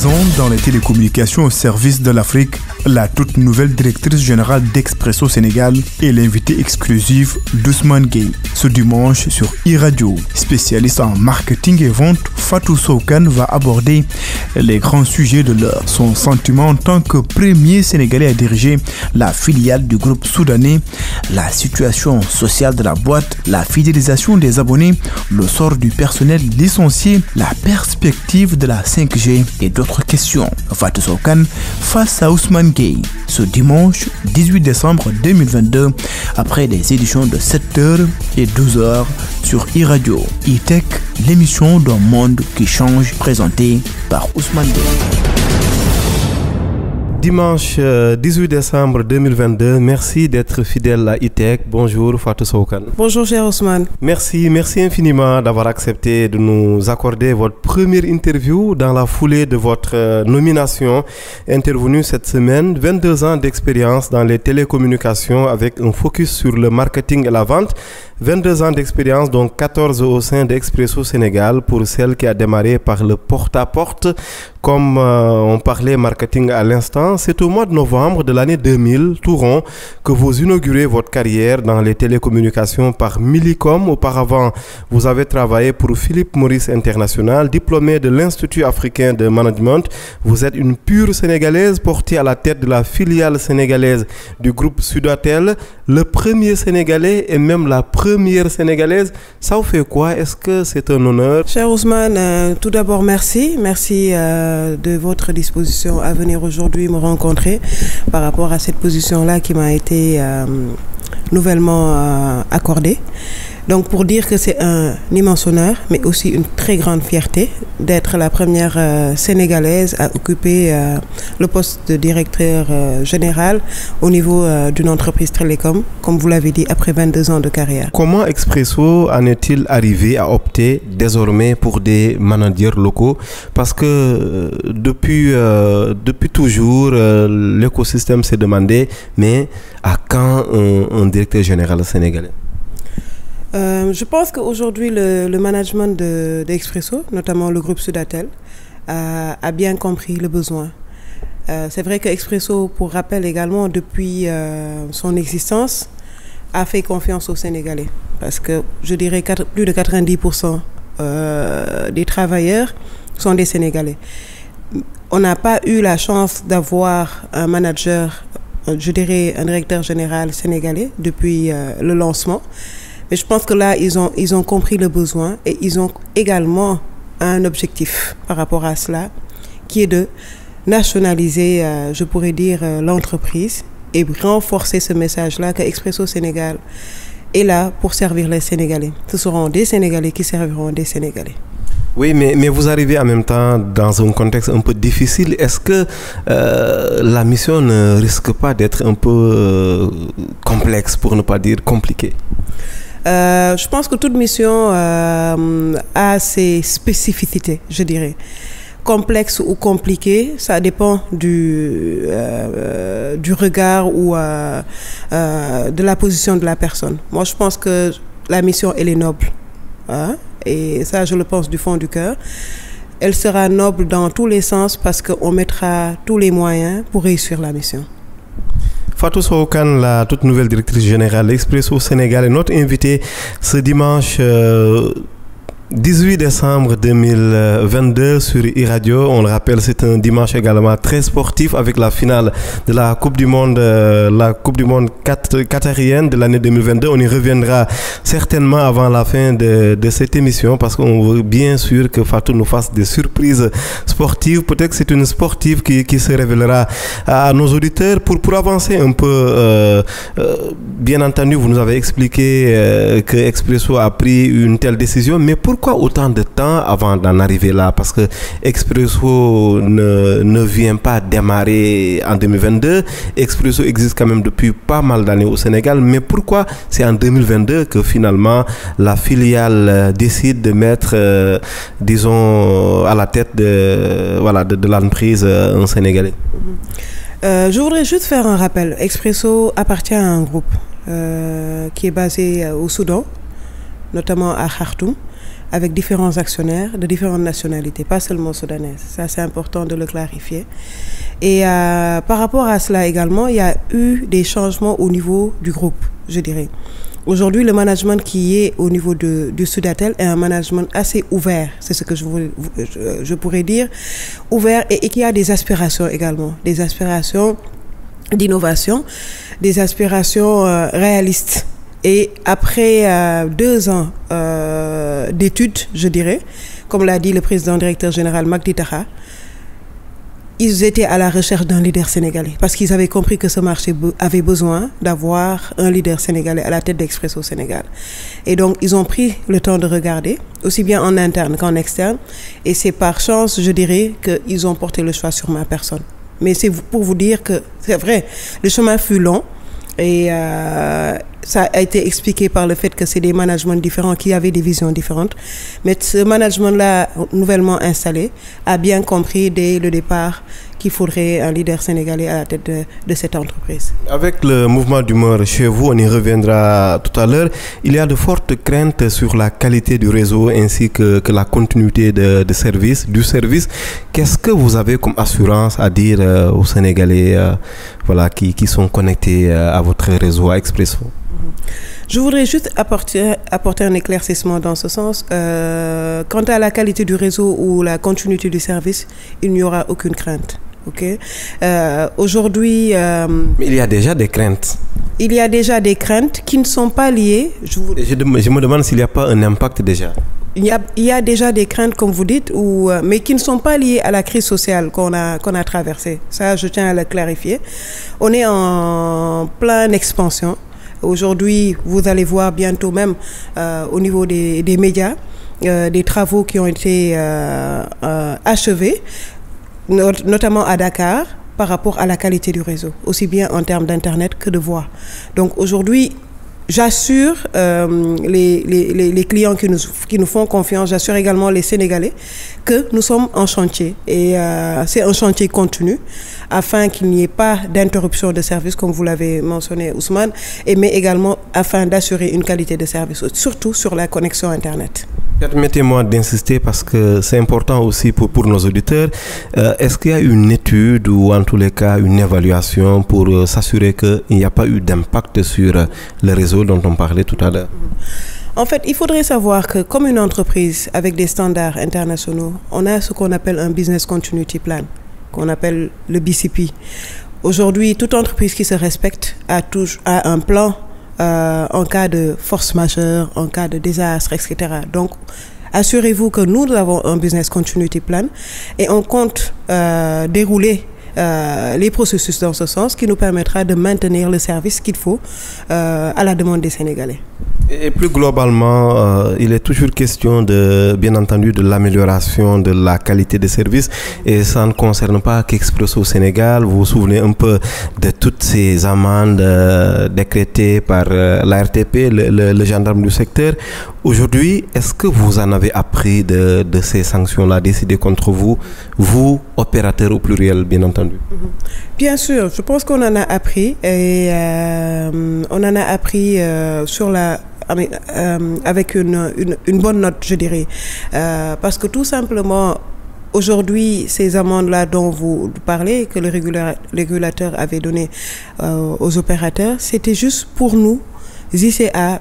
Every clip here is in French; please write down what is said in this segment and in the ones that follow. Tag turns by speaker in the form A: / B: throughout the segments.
A: 22 ans dans les télécommunications au service de l'Afrique, la toute nouvelle directrice générale d'Expresso Sénégal est l'invitée exclusive d'Ousmane Gueye. Ce dimanche sur e-Radio, spécialiste en marketing et vente, Fatou Soukan va aborder les grands sujets de l'heure. Son sentiment en tant que premier Sénégalais à diriger la filiale du groupe soudanais, la situation sociale de la boîte, la fidélisation des abonnés, le sort du personnel licencié, la perspective de la 5G et d'autres questions. Fatou Soukan face à Ousmane Gueye ce dimanche 18 décembre 2022 après les éditions de 7h et 12h sur e-Radio. E-Tech, l'émission d'un monde qui change, présentée par Ousmane Gueye.
B: Dimanche 18 décembre 2022, merci d'être fidèle à e-Tech. Bonjour Fatou Soukan.
C: Bonjour cher Ousmane.
B: Merci infiniment d'avoir accepté de nous accorder votre première interview dans la foulée de votre nomination intervenue cette semaine. 22 ans d'expérience dans les télécommunications avec un focus sur le marketing et la vente. 22 ans d'expérience, donc 14 au sein d'Expresso Sénégal pour celle qui a démarré par le porte-à-porte. Comme on parlait marketing à l'instant, c'est au mois de novembre de l'année 2000, tout rond, que vous inaugurez votre carrière dans les télécommunications par Millicom. Auparavant, vous avez travaillé pour Philippe Maurice International, diplômé de l'Institut africain de management. Vous êtes une pure Sénégalaise portée à la tête de la filiale sénégalaise du groupe Sudatel, le premier Sénégalais et même la première Sénégalaise. Ça vous fait quoi? Est-ce que c'est un honneur?
C: Cher Ousmane, tout d'abord merci de votre disposition à venir aujourd'hui me rencontrer par rapport à cette position-là qui m'a été nouvellement accordée. Donc pour dire que c'est un immense honneur, mais aussi une très grande fierté d'être la première Sénégalaise à occuper le poste de directeur général au niveau d'une entreprise télécom, comme vous l'avez dit, après 22 ans de carrière.
B: Comment Expresso en est-il arrivé à opter désormais pour des managers locaux? Parce que depuis toujours, l'écosystème s'est demandé, mais à quand un directeur général sénégalais?
C: Je pense qu'aujourd'hui, le management d'Expresso, notamment le groupe Sudatel, a bien compris le besoin. C'est vrai qu'Expresso, pour rappel également, depuis son existence, a fait confiance aux Sénégalais. Parce que je dirais que plus de 90% des travailleurs sont des Sénégalais. On n'a pas eu la chance d'avoir un manager, je dirais un directeur général sénégalais depuis le lancement. Mais je pense que là, ils ont compris le besoin et ils ont également un objectif par rapport à cela, qui est de nationaliser, je pourrais dire, l'entreprise et renforcer ce message-là que Expresso Sénégal est là pour servir les Sénégalais. Ce seront des Sénégalais qui serviront des Sénégalais.
B: Oui, mais vous arrivez en même temps dans un contexte un peu difficile. Est-ce que la mission ne risque pas d'être un peu complexe, pour ne pas dire compliquée?
C: Je pense que toute mission a ses spécificités, je dirais. Complexe ou compliqué, ça dépend du regard ou de la position de la personne. Moi, je pense que la mission, elle est noble. Hein? Et ça, je le pense du fond du cœur. Elle sera noble dans tous les sens parce qu'on mettra tous les moyens pour réussir la mission.
B: Fatou Soukan, la toute nouvelle directrice générale d'Expresso Sénégal, est notre invitée ce dimanche 18 décembre 2022 sur e-Radio. On le rappelle, c'est un dimanche également très sportif avec la finale de la Coupe du Monde qatarienne de l'année 2022. On y reviendra certainement avant la fin de cette émission parce qu'on veut bien sûr que Fatou nous fasse des surprises sportives. Peut-être que c'est une sportive qui se révélera à nos auditeurs. Pour avancer un peu, bien entendu, vous nous avez expliqué que Expresso a pris une telle décision, mais pourquoi autant de temps avant d'en arriver là? Parce que Expresso ne vient pas démarrer en 2022. Expresso existe quand même depuis pas mal d'années au Sénégal. Mais pourquoi c'est en 2022 que finalement la filiale décide de mettre, disons, à la tête de l'entreprise un Sénégalais?
C: Je voudrais juste faire un rappel. Expresso appartient à un groupe qui est basé au Soudan, notamment à Khartoum. avec différents actionnaires de différentes nationalités, pas seulement soudanaises. Ça, c'est important de le clarifier. Et par rapport à cela également, il y a eu des changements au niveau du groupe, je dirais. Aujourd'hui, le management qui est au niveau du Sudatel est un management assez ouvert, c'est ce que je pourrais dire, ouvert et qui a des aspirations également, des aspirations d'innovation, des aspirations réalistes. Et après 2 ans d'études, je dirais, comme l'a dit le président directeur général Magdi Taha, ils étaient à la recherche d'un leader sénégalais parce qu'ils avaient compris que ce marché avait besoin d'avoir un leader sénégalais à la tête d'Expresso Sénégal. Et donc, ils ont pris le temps de regarder, aussi bien en interne qu'en externe. Et c'est par chance, je dirais, qu'ils ont porté le choix sur ma personne. Mais c'est pour vous dire que c'est vrai, le chemin fut long. Et ça a été expliqué par le fait que c'est des managements différents qui avaient des visions différentes. Mais ce management-là, nouvellement installé, a bien compris dès le départ qu'il faudrait un leader sénégalais à la tête de cette entreprise.
B: Avec le mouvement d'humeur chez vous, on y reviendra tout à l'heure, il y a de fortes craintes sur la qualité du réseau ainsi que la continuité du service. Qu'est-ce que vous avez comme assurance à dire aux Sénégalais qui sont connectés à votre réseau, à Expresso?
C: Je voudrais juste apporter un éclaircissement dans ce sens. Quant à la qualité du réseau ou la continuité du service, il n'y aura aucune crainte. Okay? Aujourd'hui...
B: Mais il y a déjà des craintes.
C: Il y a déjà des craintes qui ne sont pas liées... Je
B: me demande s'il n'y a pas un impact déjà.
C: Il y a déjà des craintes, comme vous dites, mais qui ne sont pas liées à la crise sociale qu'on a traversée. Ça, je tiens à le clarifier. On est en pleine expansion. Aujourd'hui, vous allez voir bientôt même au niveau des médias, des travaux qui ont été achevés, notamment à Dakar, par rapport à la qualité du réseau, aussi bien en termes d'Internet que de voix. Donc aujourd'hui, j'assure les clients qui nous font confiance, j'assure également les Sénégalais que nous sommes en chantier. Et c'est un chantier continu afin qu'il n'y ait pas d'interruption de service, comme vous l'avez mentionné, Ousmane, mais également afin d'assurer une qualité de service, surtout sur la connexion Internet.
B: Permettez-moi d'insister parce que c'est important aussi pour nos auditeurs. Est-ce qu'il y a une étude ou en tous les cas une évaluation pour s'assurer qu'il n'y a pas eu d'impact sur le réseau dont on parlait tout à l'heure?
C: En fait, il faudrait savoir que comme une entreprise avec des standards internationaux, on a ce qu'on appelle un Business Continuity Plan, qu'on appelle le BCP. Aujourd'hui, toute entreprise qui se respecte a un plan en cas de force majeure, en cas de désastre, etc. Donc, assurez-vous que nous avons un Business Continuity Plan et on compte dérouler les processus dans ce sens qui nous permettra de maintenir le service qu'il faut à la demande des Sénégalais.
B: Et plus globalement, il est toujours question bien entendu, de l'amélioration de la qualité des services. Et ça ne concerne pas qu'Expresso au Sénégal. Vous vous souvenez un peu de toutes ces amendes décrétées par l'ARTP, le gendarme du secteur. Aujourd'hui, est-ce que vous en avez appris de ces sanctions-là décidées contre vous, opérateurs au pluriel, bien entendu?
C: Bien sûr, je pense qu'on en a appris. Et on en a appris avec une bonne note, je dirais. Parce que tout simplement, aujourd'hui, ces amendes-là dont vous parlez, que le régulateur avait donné aux opérateurs, c'était juste pour nous essayer à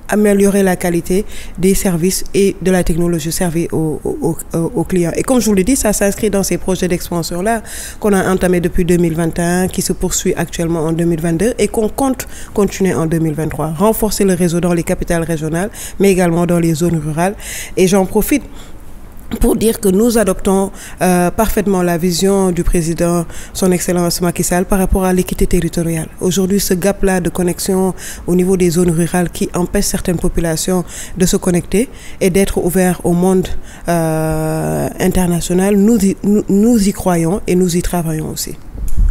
C: améliorer la qualité des services et de la technologie servie aux clients. Et comme je vous l'ai dit, ça s'inscrit dans ces projets d'expansion-là qu'on a entamés depuis 2021, qui se poursuit actuellement en 2022 et qu'on compte continuer en 2023. Renforcer le réseau dans les capitales régionales, mais également dans les zones rurales. Et j'en profite pour dire que nous adoptons parfaitement la vision du président, son Excellence Macky Sall, par rapport à l'équité territoriale. Aujourd'hui, ce gap-là de connexion au niveau des zones rurales qui empêche certaines populations de se connecter et d'être ouverts au monde international, nous y croyons et nous y travaillons aussi.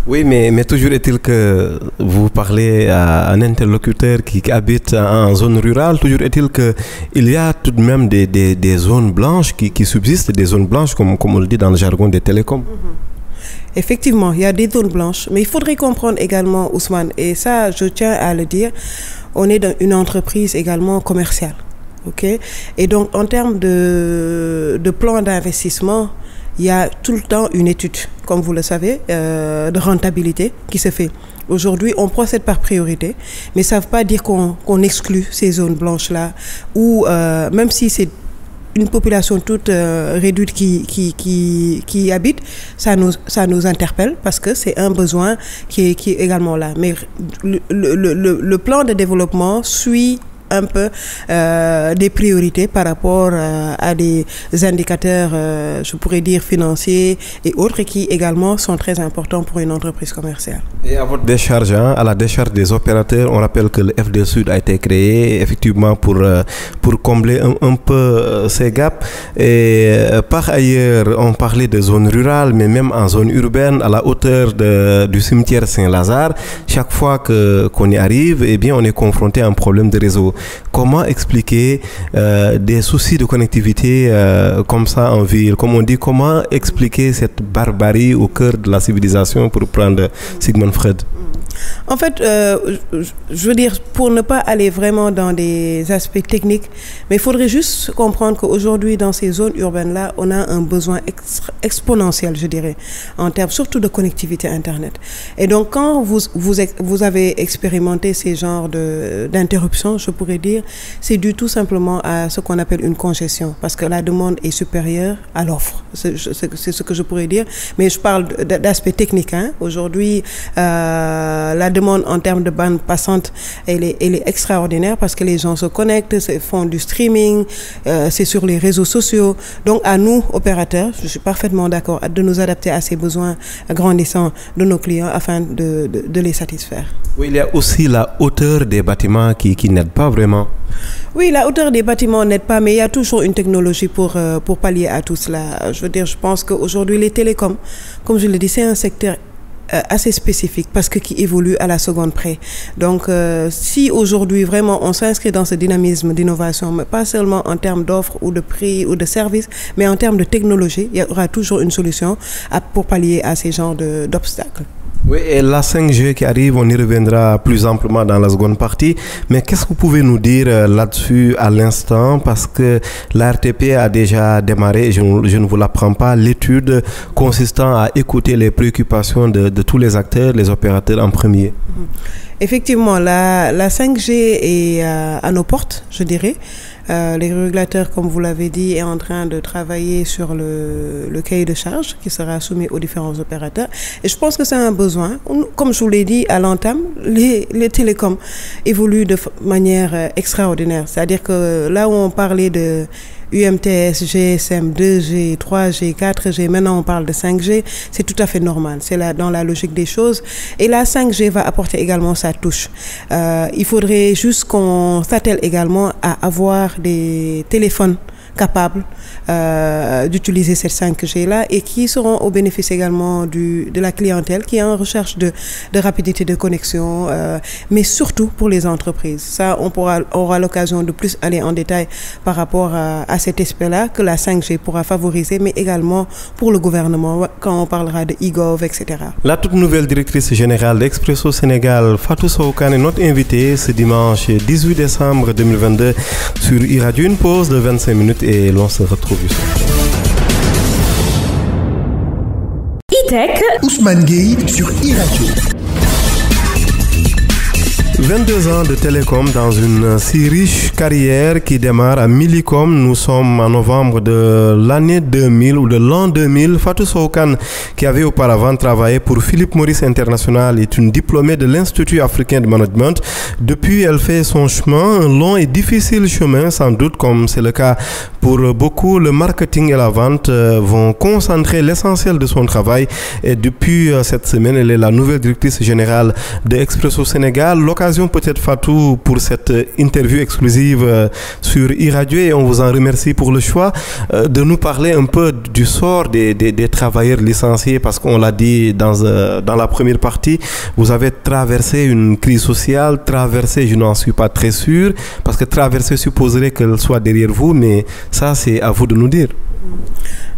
B: Oui, mais toujours est-il que vous parlez à un interlocuteur qui habite en zone rurale, toujours est-il qu'il y a tout de même des zones blanches qui subsistent, des zones blanches comme on le dit dans le jargon des télécoms.
C: Effectivement, il y a des zones blanches, mais il faudrait comprendre également, Ousmane, et ça je tiens à le dire, on est dans une entreprise également commerciale. Okay? Et donc, en termes de plan d'investissement, il y a tout le temps une étude, comme vous le savez, de rentabilité qui se fait. Aujourd'hui, on procède par priorité, mais ça ne veut pas dire qu'on exclut ces zones blanches-là, ou même si c'est une population toute réduite qui habite, ça nous interpelle parce que c'est un besoin qui est également là. Mais le plan de développement suit un peu des priorités par rapport à des indicateurs, je pourrais dire financiers et autres, qui également sont très importants pour une entreprise commerciale.
B: Et à votre décharge, à la décharge des opérateurs, on rappelle que le FD Sud a été créé effectivement pour combler un peu ces gaps. Et par ailleurs, on parlait de zones rurales, mais même en zone urbaine, à la hauteur du cimetière Saint-Lazare, chaque fois qu'on y arrive, eh bien, on est confronté à un problème de réseau. Comment expliquer des soucis de connectivité comme ça en ville? Comme on dit, comment expliquer cette barbarie au cœur de la civilisation, pour prendre Sigmund Freud?
C: En fait, je veux dire, pour ne pas aller vraiment dans des aspects techniques, mais il faudrait juste comprendre qu'aujourd'hui, dans ces zones urbaines-là, on a un besoin exponentiel, je dirais, en termes surtout de connectivité Internet. Et donc, quand vous avez expérimenté ces genres d'interruptions, je pourrais dire, c'est dû tout simplement à ce qu'on appelle une congestion, parce que la demande est supérieure à l'offre. C'est ce que je pourrais dire, mais je parle d'aspect technique. Hein. Aujourd'hui, la demande en termes de bande passante, elle est extraordinaire parce que les gens se connectent, font du streaming, c'est sur les réseaux sociaux. Donc à nous, opérateurs, je suis parfaitement d'accord, de nous adapter à ces besoins grandissants de nos clients afin de les satisfaire.
B: Oui, il y a aussi la hauteur des bâtiments qui n'aide pas vraiment.
C: Oui, la hauteur des bâtiments n'aide pas, mais il y a toujours une technologie pour pallier à tout cela. Je veux dire, je pense qu'aujourd'hui, les télécoms, comme je l'ai dit, c'est un secteur assez spécifique parce que qui évolue à la seconde près. Donc, si aujourd'hui vraiment on s'inscrit dans ce dynamisme d'innovation, mais pas seulement en termes d'offres ou de prix ou de services, mais en termes de technologie, il y aura toujours une solution pour pallier à ces genres d'obstacles.
B: Oui, et la 5G qui arrive, on y reviendra plus amplement dans la seconde partie. Mais qu'est-ce que vous pouvez nous dire là-dessus à l'instant? Parce que la RTP a déjà démarré, je ne vous l'apprends pas, l'étude consistant à écouter les préoccupations de tous les acteurs, les opérateurs en premier.
C: Effectivement, la 5G est à nos portes, je dirais. Les régulateurs, comme vous l'avez dit, est en train de travailler sur le cahier de charge qui sera soumis aux différents opérateurs. Et je pense que c'est un besoin. Comme je vous l'ai dit à l'entame, les télécoms évoluent de manière extraordinaire. C'est-à-dire que là où on parlait de UMTS, GSM, 2G, 3G, 4G, maintenant on parle de 5G, c'est tout à fait normal, c'est là dans la logique des choses. Et la 5G va apporter également sa touche. Il faudrait juste qu'on s'attelle également à avoir des téléphones capables d'utiliser cette 5G-là et qui seront au bénéfice également de la clientèle qui est en recherche de rapidité de connexion, mais surtout pour les entreprises. Ça, on aura l'occasion de plus aller en détail par rapport à cet aspect-là que la 5G pourra favoriser, mais également pour le gouvernement quand on parlera de e-gov, etc.
B: La toute nouvelle directrice générale d'Expresso Sénégal, Fatou Sow Kane, est notre invitée ce dimanche 18 décembre 2022 sur iRadio. Une pause de 25 minutes et l'on se retrouve ici.
D: E-Tech,
A: Ousmane Gueye sur iRadio.
B: 22 ans de télécom dans une si riche carrière qui démarre à Millicom. Nous sommes en novembre de l'année 2000 ou de l'an 2000. Fatou Sow Kane, qui avait auparavant travaillé pour Philip Morris International, est une diplômée de l'Institut africain de management. Depuis, elle fait son chemin, un long et difficile chemin, sans doute, comme c'est le cas pour beaucoup. Le marketing et la vente vont concentrer l'essentiel de son travail. Et depuis cette semaine, elle est la nouvelle directrice générale de Expresso Sénégal. L'occasion peut-être, Fatou, pour cette interview exclusive sur iRadio, et on vous en remercie pour le choix de nous parler un peu du sort des travailleurs licenciés, parce qu'on l'a dit dans la première partie, vous avez traversé une crise sociale. Traversé, je n'en suis pas très sûr, parce que traverser supposerait qu'elle soit derrière vous, mais ça, c'est à vous de nous dire.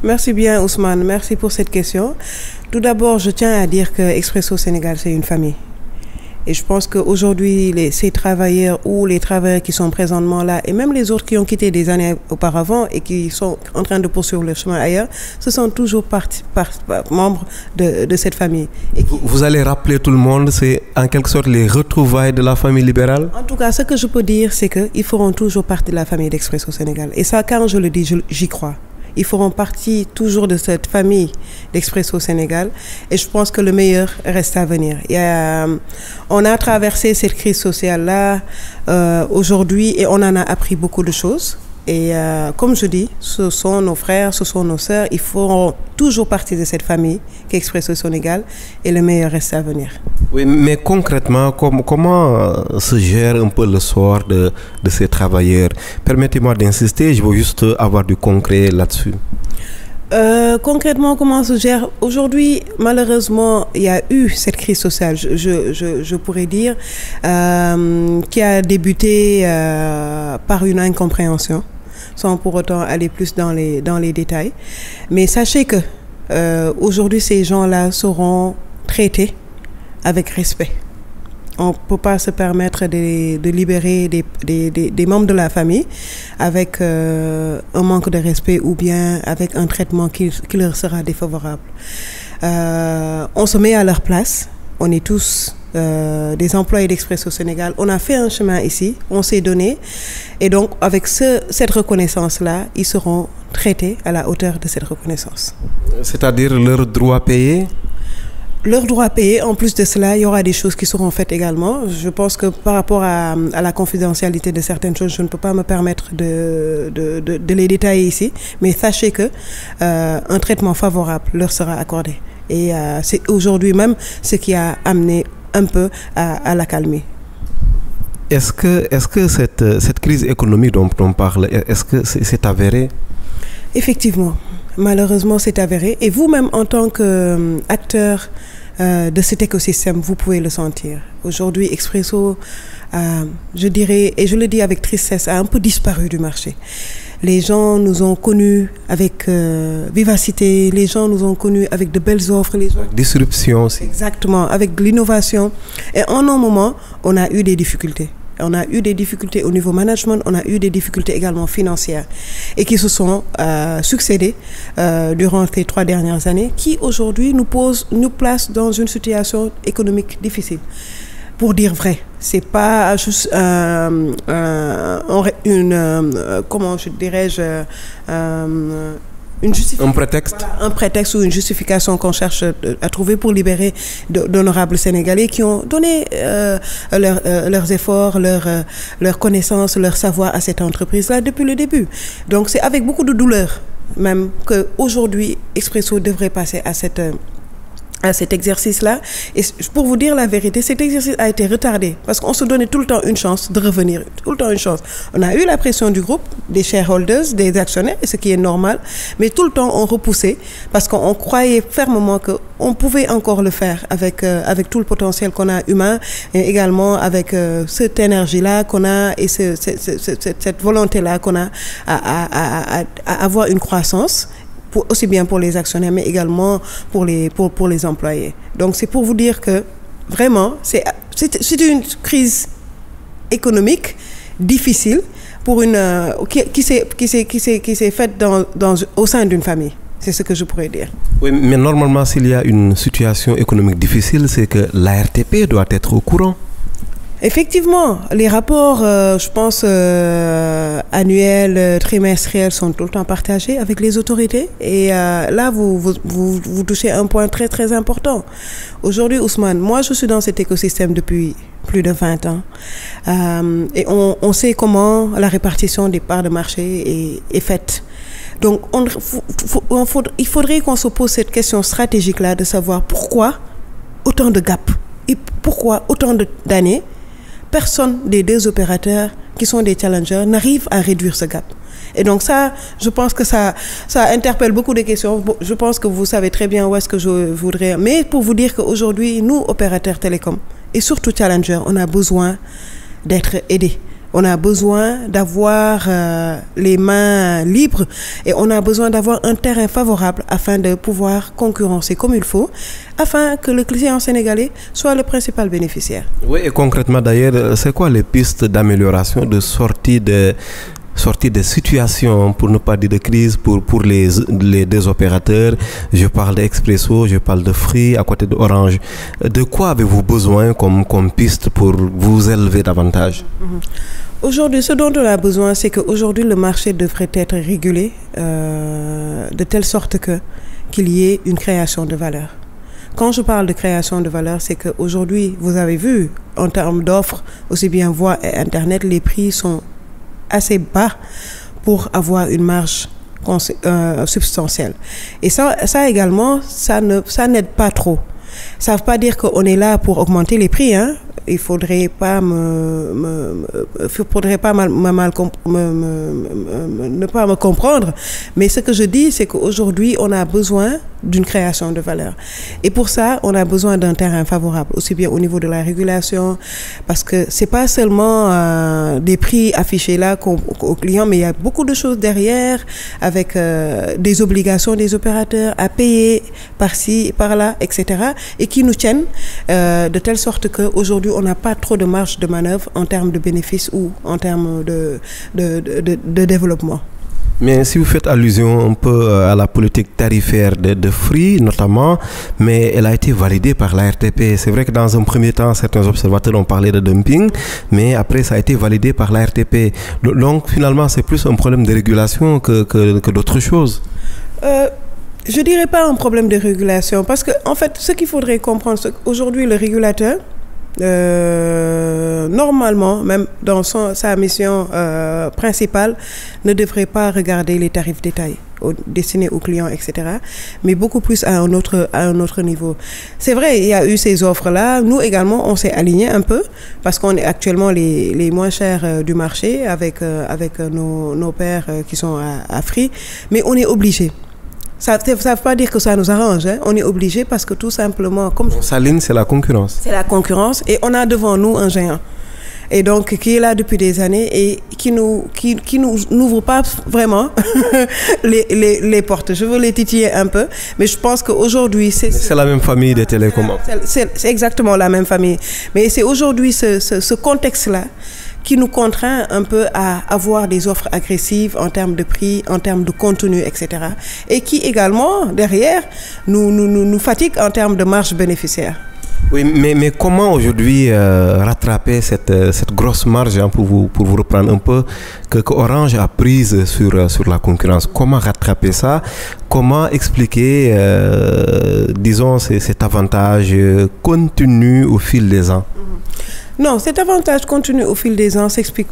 C: Merci bien, Ousmane. Merci pour cette question. Tout d'abord, je tiens à dire que Expresso Sénégal, c'est une famille. Et je pense qu'aujourd'hui, ces travailleurs ou les travailleurs qui sont présentement là, et même les autres qui ont quitté des années auparavant et qui sont en train de poursuivre leur chemin ailleurs, ce sont toujours membres de cette famille. Et
B: vous allez rappeler tout le monde, c'est en quelque sorte les retrouvailles de la famille libérale?
C: En tout cas, ce que je peux dire, c'est qu'ils feront toujours partie de la famille d'Expresso Sénégal. Et ça, quand je le dis, j'y crois. Ils feront partie toujours de cette famille d'Expresso Sénégal. Et je pense que le meilleur reste à venir. On a traversé cette crise sociale-là aujourd'hui et on en a appris beaucoup de choses. Et comme je dis, ce sont nos frères, ce sont nos sœurs. Ils feront toujours partie de cette famille qu'Expresso Sénégal et le meilleur reste à venir.
B: Oui, mais concrètement, comment se gère un peu le sort de ces travailleurs? Permettez-moi d'insister, je veux juste avoir du concret là-dessus.
C: Concrètement, comment se gère? Aujourd'hui, malheureusement, il y a eu cette crise sociale, je pourrais dire, qui a débuté par une incompréhension, sans pour autant aller plus dans les détails. Mais sachez que aujourd'hui, ces gens-là seront traités avec respect. On ne peut pas se permettre de libérer des membres de la famille avec un manque de respect ou bien avec un traitement qui leur sera défavorable. On se met à leur place. On est tous des employés d'Expresso Sénégal. On a fait un chemin ici, on s'est donné. Et donc, avec cette reconnaissance-là, ils seront traités à la hauteur de cette reconnaissance.
B: C'est-à-dire leurs droits payés?
C: Leurs droits payés, en plus de cela, il y aura des choses qui seront faites également. Je pense que par rapport à la confidentialité de certaines choses, je ne peux pas me permettre de les détailler ici. Mais sachez que un traitement favorable leur sera accordé. Et c'est aujourd'hui même ce qui a amené un peu à la calmer.
B: Est-ce que cette crise économique dont on parle, est-ce que c'est avéré?
C: Effectivement, malheureusement c'est avéré. Et vous-même en tant qu'acteur de cet écosystème, vous pouvez le sentir. Aujourd'hui, Expresso, je dirais, et je le dis avec tristesse, a un peu disparu du marché. Les gens nous ont connus avec vivacité, les gens nous ont connus avec de belles offres.
B: Disruption aussi.
C: Exactement, avec de l'innovation. Et en un moment, on a eu des difficultés. On a eu des difficultés au niveau management, on a eu des difficultés également financières et qui se sont succédées durant ces 3 dernières années qui aujourd'hui nous placent dans une situation économique difficile. Pour dire vrai, c'est pas juste comment je dirais-je
B: un prétexte.
C: Voilà, un prétexte ou une justification qu'on cherche à trouver pour libérer d'honorables Sénégalais qui ont donné leurs efforts, leurs connaissances, leur savoir à cette entreprise-là depuis le début. Donc c'est avec beaucoup de douleur même qu'aujourd'hui Expresso devrait passer à cet exercice-là. Et pour vous dire la vérité, cet exercice a été retardé parce qu'on se donnait tout le temps une chance de revenir, tout le temps une chance. On a eu la pression du groupe, des shareholders, des actionnaires, ce qui est normal, mais tout le temps on repoussait parce qu'on croyait fermement qu'on pouvait encore le faire avec tout le potentiel qu'on a humain et également avec cette énergie-là qu'on a et cette volonté-là qu'on a à avoir une croissance. Aussi bien pour les actionnaires, mais également pour les employés. Donc, c'est pour vous dire que, vraiment, c'est une crise économique difficile pour qui s'est faite au sein d'une famille. C'est ce que je pourrais dire.
B: Oui, mais normalement, s'il y a une situation économique difficile, c'est que l'ARTP doit être au courant.
C: Effectivement, les rapports, je pense, annuels, trimestriels sont tout le temps partagés avec les autorités. Et là, vous touchez un point très, très important. Aujourd'hui, Ousmane, moi, je suis dans cet écosystème depuis plus de 20 ans. Et on sait comment la répartition des parts de marché est faite. Donc, il faudrait qu'on se pose cette question stratégique-là de savoir pourquoi autant de gaps et pourquoi autant d'années personne des 2 opérateurs qui sont des challengers n'arrive à réduire ce gap. Et donc ça, je pense que ça interpelle beaucoup de questions. Je pense que vous savez très bien où est-ce que je voudrais. Mais pour vous dire qu'aujourd'hui, nous, opérateurs télécoms, et surtout challengers, on a besoin d'être aidés. On a besoin d'avoir les mains libres et on a besoin d'avoir un terrain favorable afin de pouvoir concurrencer comme il faut, afin que le client sénégalais soit le principal bénéficiaire.
B: Oui, et concrètement d'ailleurs, c'est quoi les pistes d'amélioration, de sortie des situations, pour ne pas dire de crise, pour les deux opérateurs? Je parle d'Expresso, je parle de Free à côté d'Orange. De quoi avez-vous besoin comme piste pour vous élever davantage?
C: Aujourd'hui, ce dont on a besoin, c'est qu'aujourd'hui, le marché devrait être régulé de telle sorte qu'il y ait une création de valeur. Quand je parle de création de valeur, c'est qu'aujourd'hui, vous avez vu, en termes d'offres, aussi bien voix et Internet, les prix sont assez bas pour avoir une marge substantielle. Et ça également, ça n'aide pas trop. Ça ne veut pas dire qu'on est là pour augmenter les prix, hein. Il faudrait pas ne pas me comprendre. Mais ce que je dis, c'est qu'aujourd'hui, on a besoin d'une création de valeur. Et pour ça, on a besoin d'un terrain favorable, aussi bien au niveau de la régulation, parce que c'est pas seulement des prix affichés là aux clients, mais il y a beaucoup de choses derrière, avec des obligations des opérateurs à payer par-ci, par-là, etc., et qui nous tiennent de telle sorte qu'aujourd'hui, on n'a pas trop de marge de manœuvre en termes de bénéfices ou en termes de développement.
B: Mais si vous faites allusion un peu à la politique tarifaire de Free notamment, mais elle a été validée par la RTP. C'est vrai que dans un premier temps, certains observateurs ont parlé de dumping, mais après ça a été validé par la RTP. Donc finalement, c'est plus un problème de régulation que d'autres choses.
C: Je dirais pas un problème de régulation, parce que en fait, ce qu'il faudrait comprendre, c'est qu'aujourd'hui, le régulateur, normalement, même dans sa mission principale, ne devrait pas regarder les tarifs détaillés destinés aux clients, etc., mais beaucoup plus à un autre niveau. C'est vrai, il y a eu ces offres-là. Nous également, on s'est aligné un peu parce qu'on est actuellement les moins chers du marché avec nos pairs qui sont à Free, mais on est obligé. Ça ne veut pas dire que ça nous arrange, hein. On est obligé parce que tout simplement...
B: Sa ligne, c'est la concurrence.
C: C'est la concurrence et on a devant nous un géant. Et donc, qui est là depuis des années et qui nous n'ouvre pas vraiment les portes. Je veux les titiller un peu, mais je pense qu'aujourd'hui...
B: C'est la même famille des télécoms.
C: C'est exactement la même famille. Mais c'est aujourd'hui ce contexte-là qui nous contraint un peu à avoir des offres agressives en termes de prix, en termes de contenu, etc. Et qui également, derrière, nous fatigue en termes de marge bénéficiaire.
B: Oui, mais comment aujourd'hui rattraper cette grosse marge, hein, pour vous reprendre un peu, que Orange a prise sur la concurrence? Comment rattraper ça? Comment expliquer, disons, cet avantage continu au fil des ans?
C: Non, cet avantage continu au fil des ans s'explique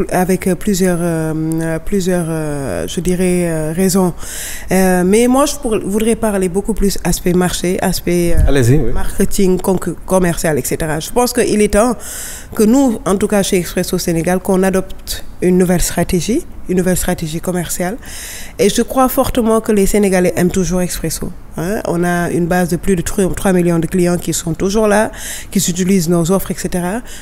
C: avec plusieurs, je dirais, raisons. Mais moi, je voudrais parler beaucoup plus aspect marché, aspect marketing, commercial, etc. Je pense qu'il est temps que nous, en tout cas chez Expresso Sénégal, qu'on adopte une nouvelle stratégie commerciale. Et je crois fortement que les Sénégalais aiment toujours Expresso. Hein? On a une base de plus de 3 millions de clients qui sont toujours là, qui utilisent nos offres, etc.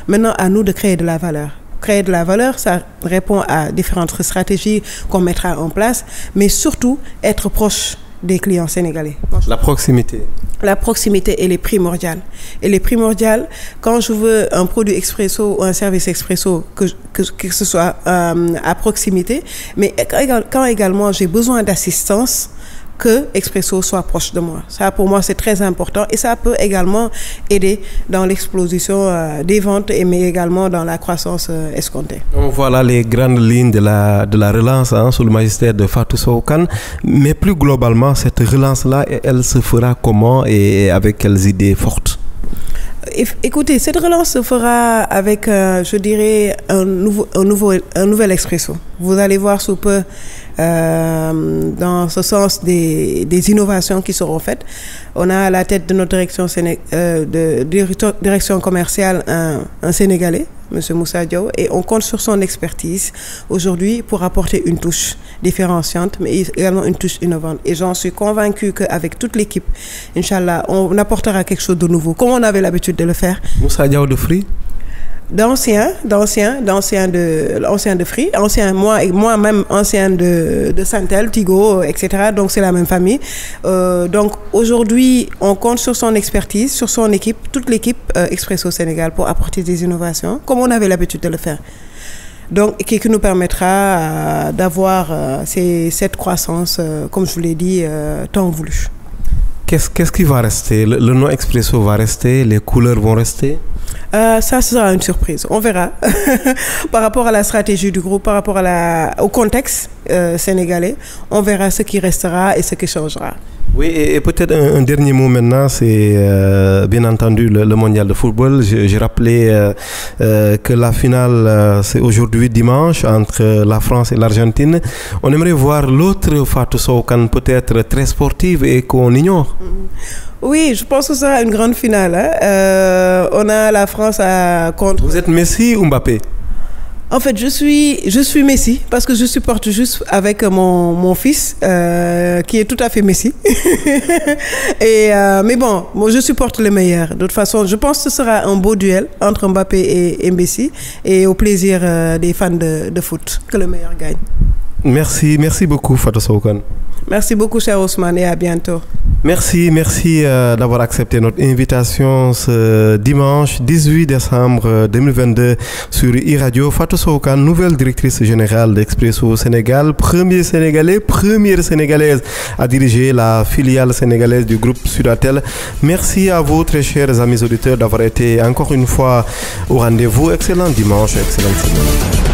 C: Maintenant, à nous de créer de la valeur. Créer de la valeur, ça répond à différentes stratégies qu'on mettra en place, mais surtout être proche des clients sénégalais.
B: La proximité.
C: La proximité, elle est primordiale. Elle est primordiale quand je veux un produit Expresso ou un service Expresso, que ce soit à proximité, mais quand également j'ai besoin d'assistance, que Expresso soit proche de moi. Ça, pour moi, c'est très important et ça peut également aider dans l'explosion des ventes, mais également dans la croissance escomptée.
B: Voilà les grandes lignes de la relance, hein, sous le magistère de Fatou Sow Kane. Mais plus globalement, cette relance-là, elle se fera comment et avec quelles idées fortes?
C: Écoutez, cette relance se fera avec, je dirais, un nouvel Expresso. Vous allez voir sous peu, dans ce sens, des innovations qui seront faites. On a à la tête de notre direction commerciale un Sénégalais, M. Moussa Diaw, et on compte sur son expertise aujourd'hui pour apporter une touche différenciante, mais également une touche innovante. Et j'en suis convaincue qu'avec toute l'équipe, Inch'Allah, on apportera quelque chose de nouveau, comme on avait l'habitude de le faire.
B: Moussa Diaw de Free?
C: d'anciens de Free, moi-même ancien de Santel, Tigo, etc. Donc c'est la même famille. Donc aujourd'hui, on compte sur son expertise, sur son équipe, toute l'équipe Expresso Sénégal pour apporter des innovations, comme on avait l'habitude de le faire. Donc, qui nous permettra d'avoir cette croissance, comme je vous l'ai dit, tant voulu.
B: Qu'est-ce qui va rester? Le nom Expresso va rester? Les couleurs vont rester?
C: Ça sera une surprise. On verra. Par rapport à la stratégie du groupe, par rapport au contexte sénégalais, on verra ce qui restera et ce qui changera.
B: Oui, et peut-être un dernier mot maintenant, c'est bien entendu le mondial de football. J'ai rappelé que la finale, c'est aujourd'hui dimanche entre la France et l'Argentine. On aimerait voir l'autre Fatou Sow Kane, peut-être très sportive et qu'on ignore.
C: Oui, je pense que ce sera une grande finale. Hein. On a la France contre...
B: Vous êtes Messi ou Mbappé?
C: En fait, je suis Messi parce que je supporte juste avec mon fils qui est tout à fait Messi. Mais bon, moi je supporte le meilleur. De toute façon, je pense que ce sera un beau duel entre Mbappé et Messi et au plaisir des fans de foot que le meilleur gagne.
B: Merci beaucoup Fatou Sow Kane.
C: Merci beaucoup cher Ousmane et à bientôt.
B: Merci d'avoir accepté notre invitation ce dimanche 18 décembre 2022 sur iRadio. Fatou Sow Kane, nouvelle directrice générale d'Expresso Sénégal, première sénégalaise à diriger la filiale sénégalaise du groupe Sudatel. Merci à vous très chers amis auditeurs d'avoir été encore une fois au rendez-vous. Excellent dimanche, excellente semaine.